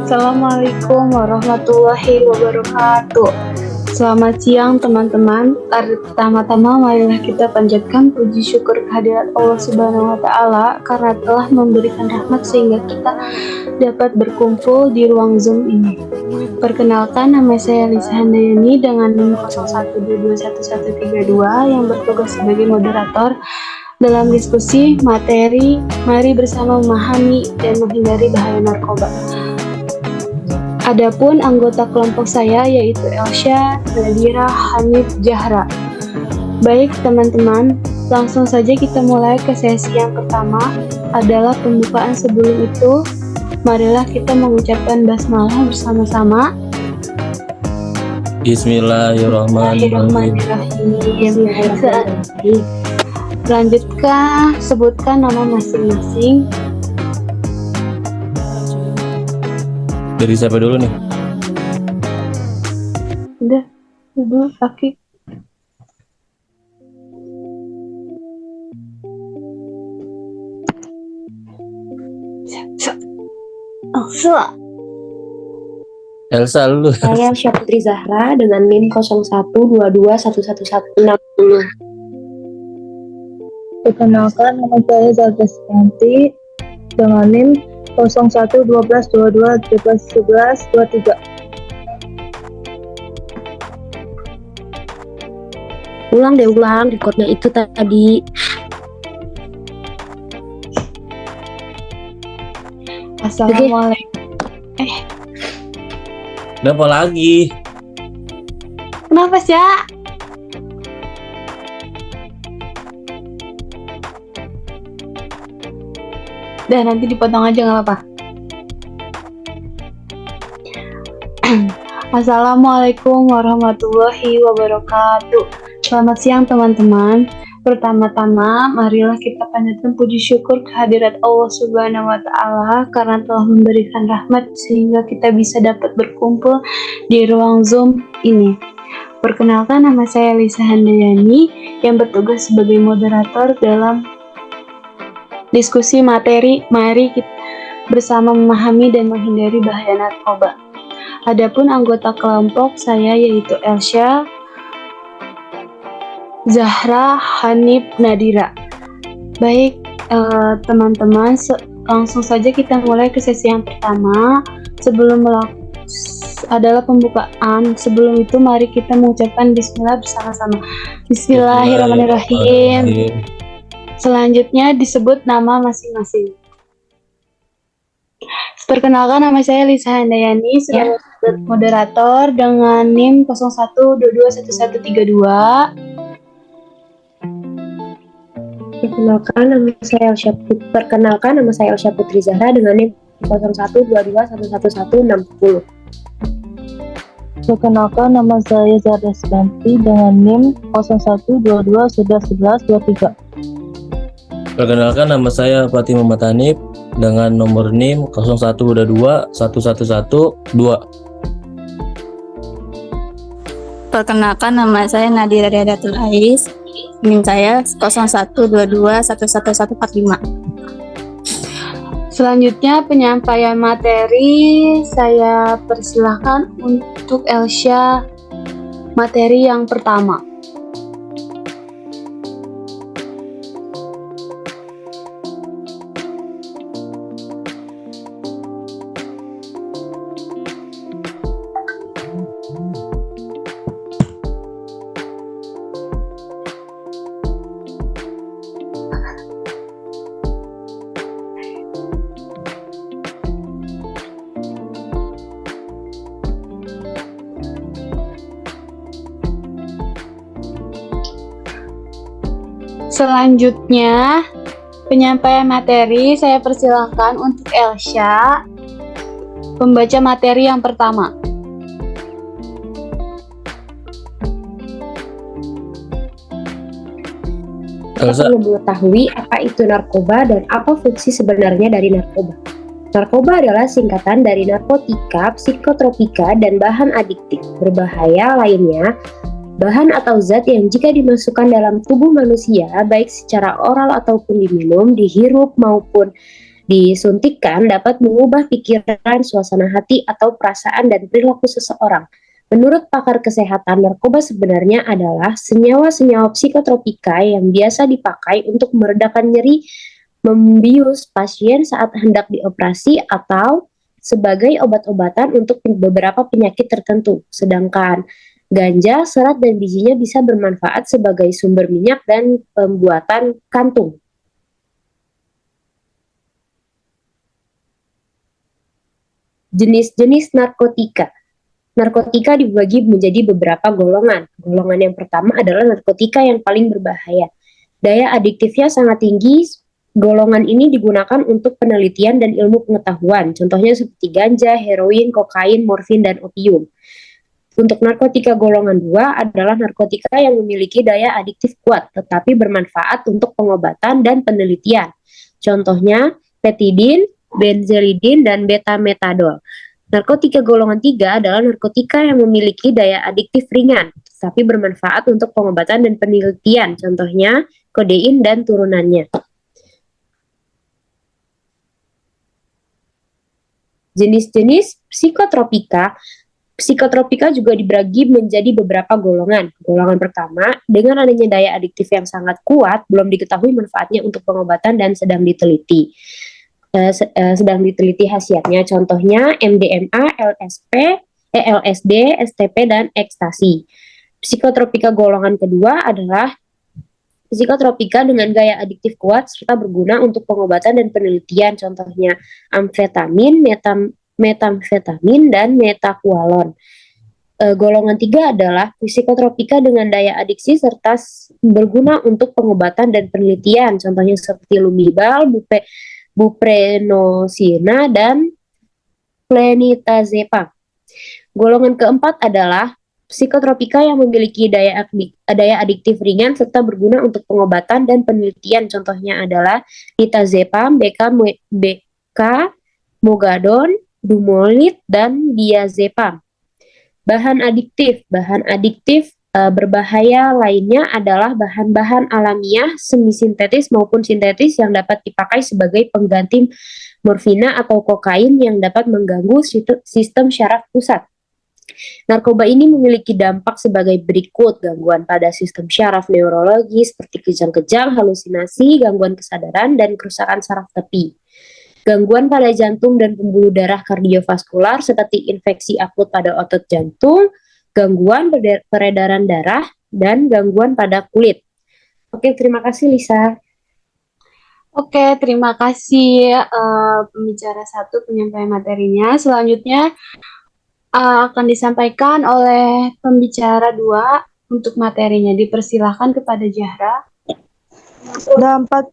Assalamualaikum warahmatullahi wabarakatuh. Selamat siang teman-teman. Pertama-tama marilah kita panjatkan puji syukur kehadirat Allah Subhanahu wa taala karena telah memberikan rahmat sehingga kita dapat berkumpul di ruang Zoom ini. Perkenalkan, nama saya Lisa Handayani dengan nomor 01221132 yang bertugas sebagai moderator dalam diskusi materi Mari Bersama Memahami dan Menghindari Bahaya Narkoba. Adapun anggota kelompok saya yaitu Elsha, Nadira, Hanif, Zahra. Baik teman-teman, langsung saja kita mulai ke sesi yang pertama adalah pembukaan. Sebelum itu, marilah kita mengucapkan basmalah bersama-sama. Bismillahirrahmanirrahim. Selanjutnya, sebutkan nama masing-masing. Dari siapa dulu nih? Udah, dulu kaki. Elsa lu. Saya Elsha Putri Zahra dengan NIM 0122111160. Perkenalkan, nama saya Zahra Syanti dengan NIM 011222131123. Ulang recordnya itu tadi. Assalamualaikum. Kenapa lagi? Kenapa sih ya? Dah, nanti dipotong aja nggak apa-apa. Assalamualaikum warahmatullahi wabarakatuh. Selamat siang teman-teman. Pertama-tama, marilah kita panjatkan puji syukur kehadirat Allah Subhanahu wa taala karena telah memberikan rahmat sehingga kita bisa dapat berkumpul di ruang Zoom ini. Perkenalkan, nama saya Lisa Handayani yang bertugas sebagai moderator dalam diskusi materi Mari kita bersama memahami dan menghindari bahaya narkoba. Adapun anggota kelompok saya yaitu Elsha, Zahra, Hanif, Nadira. Baik teman-teman, langsung saja kita mulai ke sesi yang pertama. Sebelum adalah pembukaan. Sebelum itu mari kita mengucapkan bismillah bersama-sama. Bismillahirrahmanirrahim. Selanjutnya disebut nama masing-masing. Perkenalkan, nama saya Lisa Handayani sebagai moderator dengan NIM 01221132. Perkenalkan, nama saya Elsha Putri Zahra dengan NIM 0122111160. Perkenalkan, nama saya Zahra Syanti dengan NIM 0122111123. Perkenalkan, nama saya Fatih Muhammad Hanif dengan nomor NIM 0122111112. Perkenalkan, nama saya Nadira Riadatul Ais, NIM saya 0122111145. Selanjutnya penyampaian materi, saya persilahkan untuk Elsha materi yang pertama. Selanjutnya, penyampaian materi, saya persilahkan untuk Elsha membaca materi yang pertama. Kita perlu mengetahui apa itu narkoba dan apa fungsi sebenarnya dari narkoba. Narkoba adalah singkatan dari narkotika, psikotropika, dan bahan adiktif berbahaya lainnya, bahan atau zat yang jika dimasukkan dalam tubuh manusia, baik secara oral ataupun diminum, dihirup maupun Disuntikkan dapat mengubah pikiran, suasana hati, atau perasaan dan perilaku seseorang. Menurut pakar kesehatan, narkoba sebenarnya adalah senyawa-senyawa psikotropika yang biasa dipakai untuk meredakan nyeri, membius pasien saat hendak dioperasi, atau sebagai obat-obatan untuk beberapa penyakit tertentu. Sedangkan ganja, serat, dan bijinya bisa bermanfaat sebagai sumber minyak dan pembuatan kantung. Jenis-jenis narkotika. Narkotika dibagi menjadi beberapa golongan. Golongan yang pertama adalah narkotika yang paling berbahaya. Daya adiktifnya sangat tinggi. Golongan ini digunakan untuk penelitian dan ilmu pengetahuan. Contohnya seperti ganja, heroin, kokain, morfin, dan opium. Untuk narkotika golongan 2 adalah narkotika yang memiliki daya adiktif kuat, tetapi bermanfaat untuk pengobatan dan penelitian. Contohnya petidin, benzalidin, dan betametadol. Narkotika golongan 3 adalah narkotika yang memiliki daya adiktif ringan, tapi bermanfaat untuk pengobatan dan penelitian. Contohnya kodein dan turunannya. Jenis-jenis psikotropika. Psikotropika juga dibagi menjadi beberapa golongan. Golongan pertama, dengan adanya daya adiktif yang sangat kuat, belum diketahui manfaatnya untuk pengobatan dan sedang diteliti. Khasiatnya, contohnya MDMA, LSD, STP, dan ekstasi. Psikotropika golongan kedua adalah psikotropika dengan gaya adiktif kuat serta berguna untuk pengobatan dan penelitian, contohnya amfetamin, metamfetamin, dan metakualon. Golongan 3 adalah psikotropika dengan daya adiksi serta berguna untuk pengobatan dan penelitian, contohnya seperti lumibal, buprenorphina, dan plenitazepam. Golongan keempat adalah psikotropika yang memiliki daya adiktif ringan serta berguna untuk pengobatan dan penelitian. Contohnya adalah ditazepam, BK, mogadon, dumolit, dan diazepam. Bahan adiktif berbahaya lainnya adalah bahan-bahan alamiah, semi-sintetis maupun sintetis yang dapat dipakai sebagai pengganti morfina atau kokain yang dapat mengganggu sistem syaraf pusat. Narkoba ini memiliki dampak sebagai berikut: gangguan pada sistem syaraf neurologi seperti kejang-kejang, halusinasi, gangguan kesadaran, dan kerusakan saraf tepi. Gangguan pada jantung dan pembuluh darah kardiovaskular seperti infeksi akut pada otot jantung, gangguan peredaran darah, dan gangguan pada kulit. Oke, terima kasih Lisa. Oke, terima kasih pembicara 1 penyampaian materinya. Selanjutnya akan disampaikan oleh pembicara 2 untuk materinya. Dipersilahkan kepada Zahra. Dampak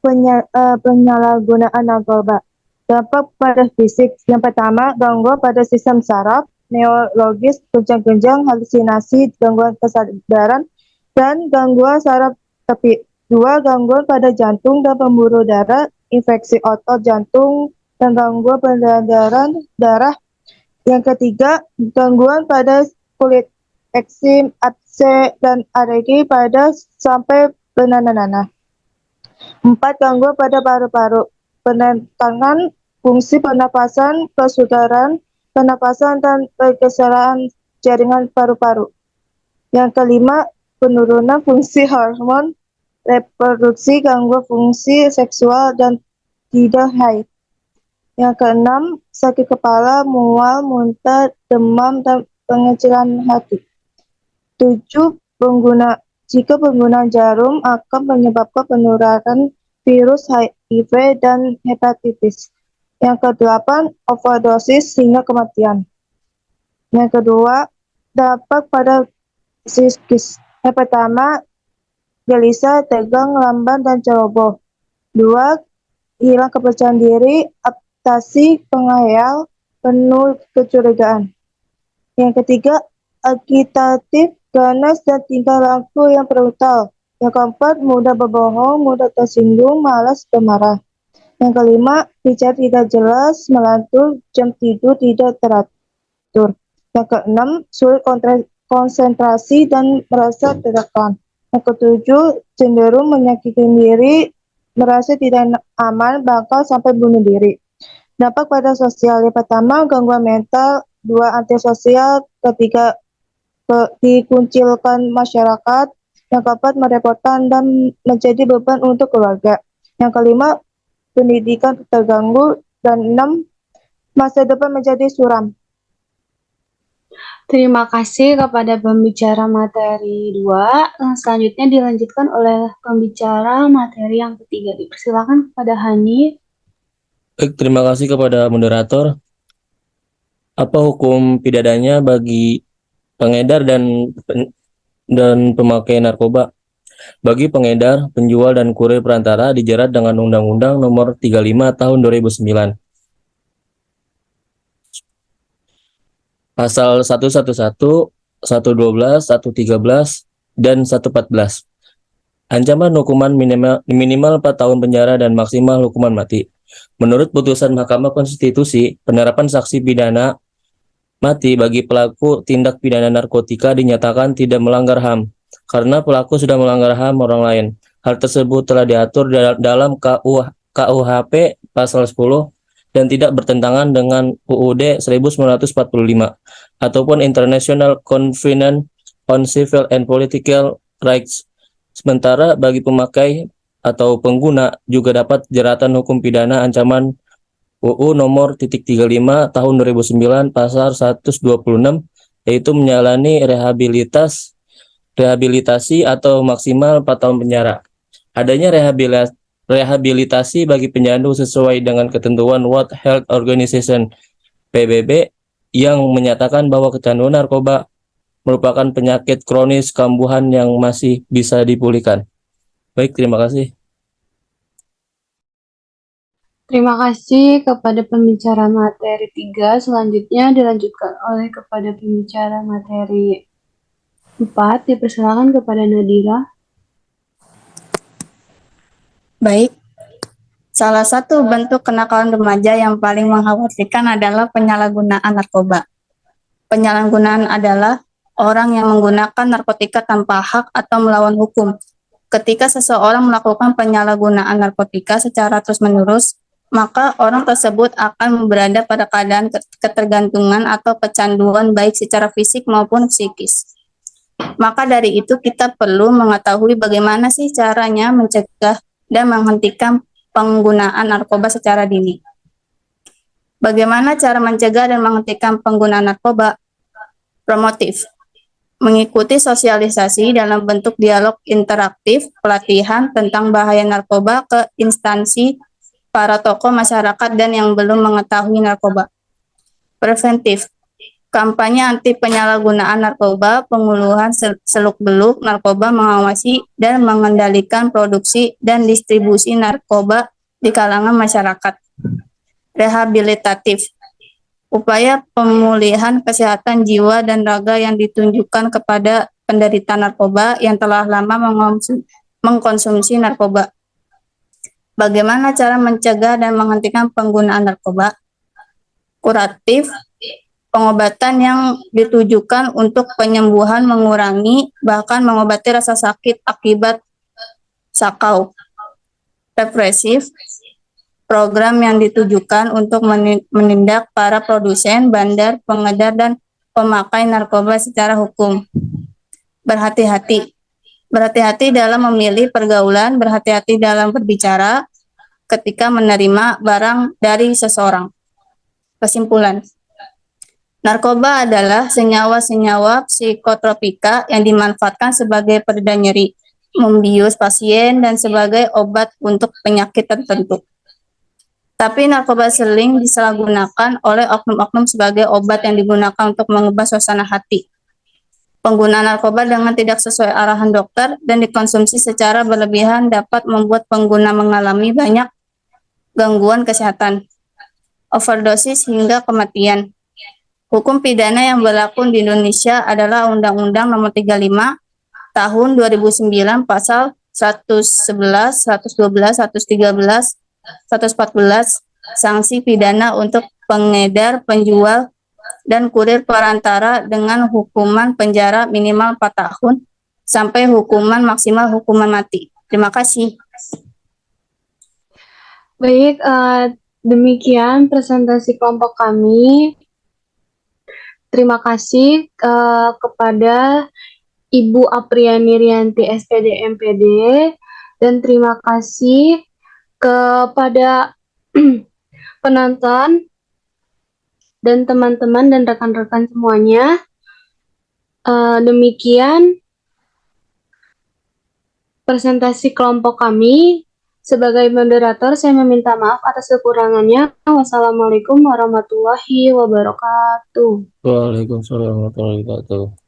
penyalahgunaan narkoba. Dampak pada fisik. Yang pertama, gangguan pada sistem saraf, neurologis, kejang-kejang, halusinasi, gangguan kesadaran, dan gangguan saraf tepi. 2. Gangguan pada jantung dan pembuluh darah, infeksi otot jantung, dan gangguan peredaran darah. Yang ketiga, gangguan pada kulit, eksim, akse, dan alergi pada sampai benana-nana. 4. Gangguan pada paru-paru, penentangan fungsi pernapasan, kesudaran pernapasan, dan pergeseran jaringan paru-paru. Yang kelima, penurunan fungsi hormon reproduksi, gangguan fungsi seksual, dan tidak haid. Yang keenam, sakit kepala, mual, muntah, demam, dan pengecilan hati. 7. Jika penggunaan jarum akan menyebabkan penularan virus HIV dan hepatitis. Yang kedelapan, overdosis hingga kematian. Yang kedua, dampak pada psikis. Yang pertama, gelisah, tegang, lamban, dan ceroboh. 2. Hilang kepercayaan diri, apatasi, penghayal, penuh kecurigaan. Yang ketiga, agitatif, ganas, dan tingkah laku yang brutal. Yang keempat, mudah berbohong, mudah tersinggung, malas, pemarah. Yang kelima, bicara tidak jelas, melantur, jam tidur tidak teratur. Yang keenam, sulit konsentrasi dan merasa tertekan. Yang ketujuh, cenderung menyakiti diri, merasa tidak aman, bahkan sampai bunuh diri. Dampak pada sosial. Yang pertama, gangguan mental. Dua, antisosial. Ketiga, dikuncilkan masyarakat. Yang keempat, merepotkan dan menjadi beban untuk keluarga. Yang kelima, pendidikan terganggu. Dan enam, masa depan menjadi suram. Terima kasih kepada pembicara materi 2. Selanjutnya dilanjutkan oleh pembicara materi yang ketiga. Dipersilakan kepada Hani. Baik, terima kasih kepada moderator. Apa hukum pidananya bagi pengedar dan pemakai narkoba? Bagi pengedar, penjual, dan kurir perantara dijerat dengan Undang-Undang Nomor 35 Tahun 2009. Pasal 111, 112, 113, dan 114. Ancaman hukuman minimal 4 tahun penjara dan maksimal hukuman mati. Menurut putusan Mahkamah Konstitusi, penerapan sanksi pidana mati bagi pelaku tindak pidana narkotika dinyatakan tidak melanggar HAM karena pelaku sudah melanggar HAM orang lain. Hal tersebut telah diatur dalam KUHP pasal 10 dan tidak bertentangan dengan UUD 1945 ataupun International Covenant on Civil and Political Rights. Sementara bagi pemakai atau pengguna juga dapat jeratan hukum pidana ancaman UU nomor 35 tahun 2009 pasal 126 yaitu menjalani rehabilitasi atau maksimal 4 tahun penjara. Adanya rehabilitasi bagi pecandu sesuai dengan ketentuan World Health Organization PBB yang menyatakan bahwa kecanduan narkoba merupakan penyakit kronis kambuhan yang masih bisa dipulihkan. Baik, terima kasih. Terima kasih kepada pembicara materi 3. Selanjutnya dilanjutkan oleh kepada pembicara materi 4. Dipersilakan kepada Nadira. Baik, salah satu bentuk kenakalan remaja yang paling mengkhawatirkan adalah penyalahgunaan narkoba. Penyalahgunaan adalah orang yang menggunakan narkotika tanpa hak atau melawan hukum. Ketika seseorang melakukan penyalahgunaan narkotika secara terus-menerus, maka orang tersebut akan berada pada keadaan ketergantungan atau kecanduan baik secara fisik maupun psikis. Maka dari itu kita perlu mengetahui bagaimana sih caranya mencegah dan menghentikan penggunaan narkoba secara dini. Bagaimana cara mencegah dan menghentikan penggunaan narkoba? Promotif. Mengikuti sosialisasi dalam bentuk dialog interaktif, pelatihan tentang bahaya narkoba ke instansi para tokoh masyarakat dan yang belum mengetahui narkoba. Preventif. Kampanye anti penyalahgunaan narkoba, penguluhan seluk-beluk narkoba, mengawasi dan mengendalikan produksi dan distribusi narkoba di kalangan masyarakat. Rehabilitatif. Upaya pemulihan kesehatan jiwa dan raga yang ditunjukkan kepada penderita narkoba yang telah lama mengkonsumsi narkoba. Bagaimana cara mencegah dan menghentikan penggunaan narkoba? Kuratif, pengobatan yang ditujukan untuk penyembuhan, mengurangi, bahkan mengobati rasa sakit akibat sakau. Represif, program yang ditujukan untuk menindak para produsen, bandar, pengedar, dan pemakai narkoba secara hukum. Berhati-hati. Berhati-hati dalam memilih pergaulan, berhati-hati dalam berbicara ketika menerima barang dari seseorang. Kesimpulan. Narkoba adalah senyawa-senyawa psikotropika yang dimanfaatkan sebagai pereda nyeri, membius pasien, dan sebagai obat untuk penyakit tertentu. Tapi narkoba sering disalahgunakan oleh oknum-oknum sebagai obat yang digunakan untuk mengubah suasana hati. Penggunaan narkoba dengan tidak sesuai arahan dokter dan dikonsumsi secara berlebihan dapat membuat pengguna mengalami banyak gangguan kesehatan, overdosis hingga kematian. Hukum pidana yang berlaku di Indonesia adalah Undang-Undang Nomor 35 Tahun 2009 Pasal 111, 112, 113, 114 sanksi pidana untuk pengedar, penjual, dan kurir perantara dengan hukuman penjara minimal 4 tahun sampai hukuman maksimal hukuman mati. Terima kasih. Baik, Demikian presentasi kelompok kami. Terima kasih kepada Ibu Apriani Rianti SPD MPD, dan terima kasih kepada penonton dan teman-teman dan rekan-rekan semuanya. Demikian presentasi kelompok kami. Sebagai moderator, saya meminta maaf atas kekurangannya. Wassalamualaikum warahmatullahi wabarakatuh. Waalaikumsalam warahmatullahi wabarakatuh.